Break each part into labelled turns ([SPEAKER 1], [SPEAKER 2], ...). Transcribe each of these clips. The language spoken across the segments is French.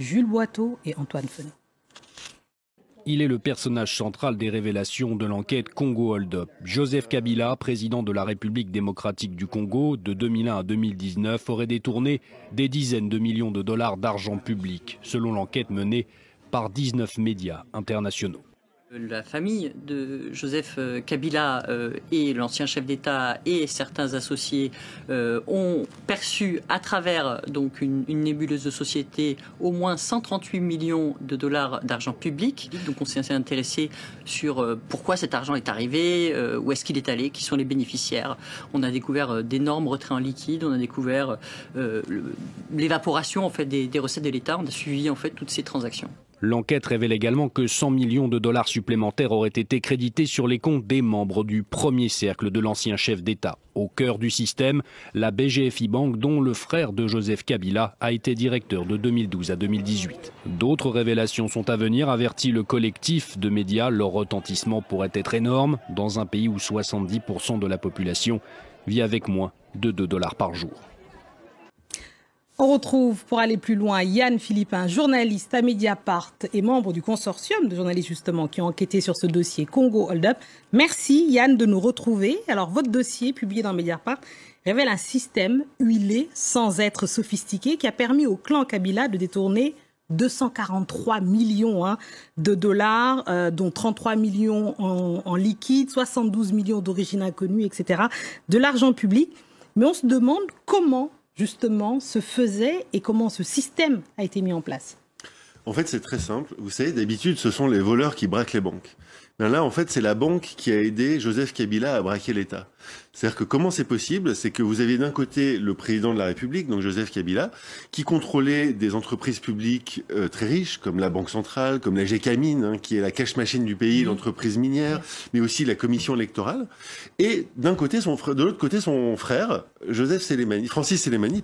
[SPEAKER 1] Jules Boiteau et Antoine Fenet.
[SPEAKER 2] Il est le personnage central des révélations de l'enquête Congo Hold-up. Joseph Kabila, président de la République démocratique du Congo, de 2001 à 2019, aurait détourné des dizaines de millions de dollars d'argent public, selon l'enquête menée par 19 médias internationaux.
[SPEAKER 3] La famille de Joseph Kabila et l'ancien chef d'État et certains associés ont perçu à travers donc une nébuleuse de société au moins 138 millions de dollars d'argent public. Donc on s'est intéressé sur pourquoi cet argent est arrivé, où est-ce qu'il est allé, qui sont les bénéficiaires. On a découvert d'énormes retraits en liquide, on a découvert l'évaporation en fait des recettes de l'État. On a suivi en fait toutes ces transactions.
[SPEAKER 2] L'enquête révèle également que 100 millions de dollars supplémentaires auraient été crédités sur les comptes des membres du premier cercle de l'ancien chef d'État. Au cœur du système, la BGFI Bank, dont le frère de Joseph Kabila a été directeur de 2012 à 2018. D'autres révélations sont à venir, avertit le collectif de médias. Leur retentissement pourrait être énorme dans un pays où 70% de la population vit avec moins de 2 dollars par jour.
[SPEAKER 1] On retrouve, pour aller plus loin, Yann Philippin, journaliste à Mediapart et membre du consortium de journalistes justement qui ont enquêté sur ce dossier Congo Hold-up. Merci Yann de nous retrouver. Alors votre dossier, publié dans Mediapart, révèle un système huilé sans être sophistiqué qui a permis au clan Kabila de détourner 243 millions de dollars, dont 33 millions en liquide, 72 millions d'origine inconnue, etc. De l'argent public. Mais on se demande comment justement se faisait et comment ce système a été mis en place.
[SPEAKER 4] En fait, c'est très simple. Vous savez, d'habitude, ce sont les voleurs qui braquent les banques. Mais là, en fait, c'est la banque qui a aidé Joseph Kabila à braquer l'État. C'est-à-dire que comment c'est possible? C'est que vous aviez d'un côté le président de la République, donc Joseph Kabila, qui contrôlait des entreprises publiques très riches, comme la Banque centrale, comme la Gécamine, qui est la cash machine du pays, l'entreprise minière, mais aussi la commission électorale. Et d'un côté, de l'autre côté, son frère, Francis Sélémani,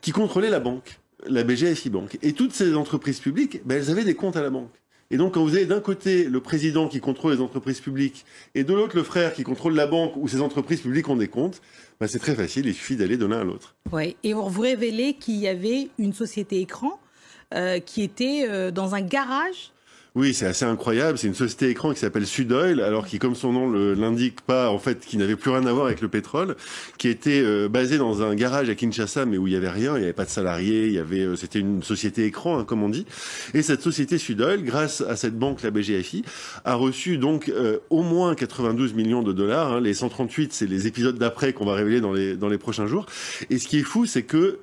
[SPEAKER 4] qui contrôlait la banque, la BGFI Bank. Et toutes ces entreprises publiques, elles avaient des comptes à la banque. Et donc, quand vous avez d'un côté le président qui contrôle les entreprises publiques et de l'autre le frère qui contrôle la banque où ces entreprises publiques ont des comptes, c'est très facile, il suffit d'aller de l'un à l'autre.
[SPEAKER 1] Oui, et vous révélez qu'il y avait une société écran qui était dans un garage.
[SPEAKER 4] Oui, c'est assez incroyable. C'est une société écran qui s'appelle Sudoil, alors qui, comme son nom l'indique pas, en fait, qui n'avait plus rien à voir avec le pétrole, qui était basée dans un garage à Kinshasa, mais où il y avait rien, il y avait pas de salariés, c'était une société écran, comme on dit. Et cette société Sudoil, grâce à cette banque, la BGFI, a reçu donc au moins 92 millions de dollars. Les 138, c'est les épisodes d'après qu'on va révéler dans les prochains jours. Et ce qui est fou, c'est que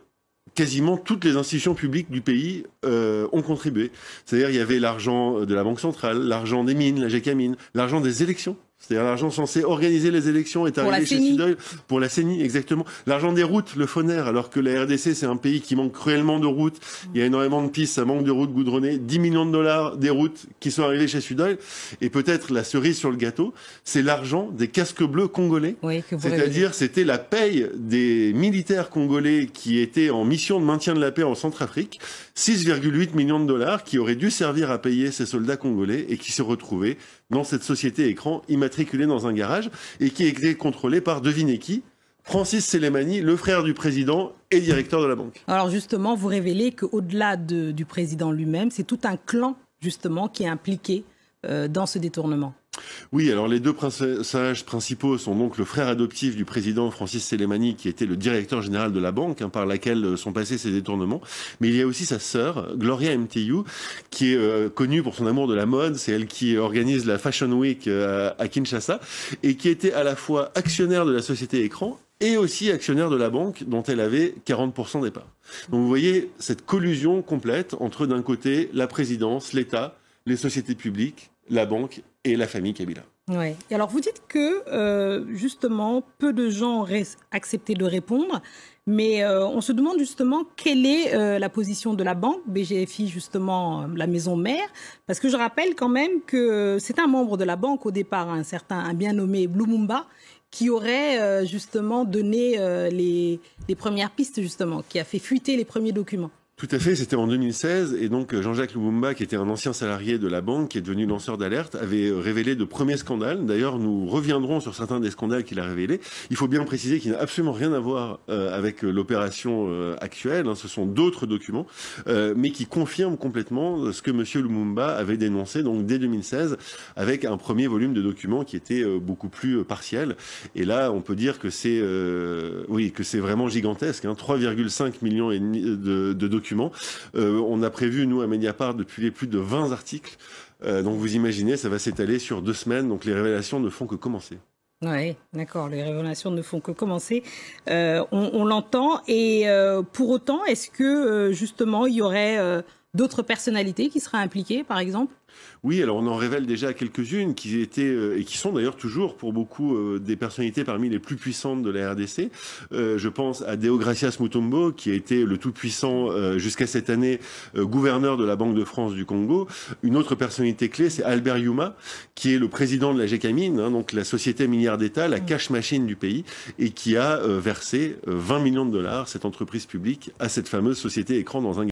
[SPEAKER 4] quasiment toutes les institutions publiques du pays ont contribué. C'est-à-dire il y avait l'argent de la Banque centrale, l'argent des mines, la Gécamine, l'argent des élections. C'est-à-dire l'argent censé organiser les élections est arrivé chez Sudoil pour la CENI, exactement. L'argent des routes, le FONER, alors que la RDC, c'est un pays qui manque cruellement de routes. Il y a énormément de pistes, ça manque de routes goudronnées. 10 millions de dollars des routes qui sont arrivées chez Sudoil. Et peut-être la cerise sur le gâteau, c'est l'argent des casques bleus congolais.
[SPEAKER 1] Oui,
[SPEAKER 4] c'est-à-dire, c'était la paye des militaires congolais qui étaient en mission de maintien de la paix en Centrafrique. 6,8 millions de dollars qui auraient dû servir à payer ces soldats congolais et qui se retrouvaient dans cette société écran immatriculée dans un garage et qui est contrôlée par, devinez qui, Francis Sélémani, le frère du président et directeur de la banque.
[SPEAKER 1] Alors justement, vous révélez qu'au-delà du président lui-même, c'est tout un clan justement qui est impliqué dans ce détournement.
[SPEAKER 4] Oui, alors les deux personnages principaux sont donc le frère adoptif du président Francis Sélémani, qui était le directeur général de la banque par laquelle sont passés ces détournements. Mais il y a aussi sa sœur, Gloria Mteyu, qui est connue pour son amour de la mode. C'est elle qui organise la Fashion Week à Kinshasa et qui était à la fois actionnaire de la société Écran et aussi actionnaire de la banque dont elle avait 40% des parts. Donc vous voyez cette collusion complète entre d'un côté la présidence, l'État, les sociétés publiques, la banque et la famille Kabila.
[SPEAKER 1] Oui. Et alors vous dites que justement peu de gens auraient accepté de répondre, mais on se demande justement quelle est la position de la banque, BGFI justement, la maison mère, parce que je rappelle quand même que c'est un membre de la banque au départ, un bien nommé Lumumba, qui aurait justement donné les premières pistes justement, qui a fait fuiter les premiers documents.
[SPEAKER 4] Tout à fait, c'était en 2016 et donc Jean-Jacques Lumumba, qui était un ancien salarié de la banque, qui est devenu lanceur d'alerte, avait révélé de premiers scandales. D'ailleurs, nous reviendrons sur certains des scandales qu'il a révélés. Il faut bien préciser qu'il n'a absolument rien à voir avec l'opération actuelle. Hein, ce sont d'autres documents, mais qui confirment complètement ce que M. Lumumba avait dénoncé donc dès 2016, avec un premier volume de documents qui était beaucoup plus partiel. Et là, on peut dire que c'est oui, que c'est vraiment gigantesque. Hein, 3,5 millions et demi de documents. On a prévu, nous, à Mediapart, de publier plus de 20 articles. Donc vous imaginez, ça va s'étaler sur 2 semaines. Donc les révélations ne font que commencer.
[SPEAKER 1] Oui, d'accord. Les révélations ne font que commencer. On l'entend. Et pour autant, est-ce que, justement, il y aurait d'autres personnalités qui seraient impliquées, par exemple ?
[SPEAKER 4] Oui, alors on en révèle déjà quelques-unes qui étaient et qui sont d'ailleurs toujours pour beaucoup des personnalités parmi les plus puissantes de la RDC. Je pense à Deogracias Mutombo, qui a été le tout-puissant jusqu'à cette année gouverneur de la Banque de France du Congo. Une autre personnalité clé, c'est Albert Yuma, qui est le président de la Gécamine, hein, donc la société minière d'État, la cash machine du pays, et qui a versé 20 millions de dollars, cette entreprise publique, à cette fameuse société écran dans un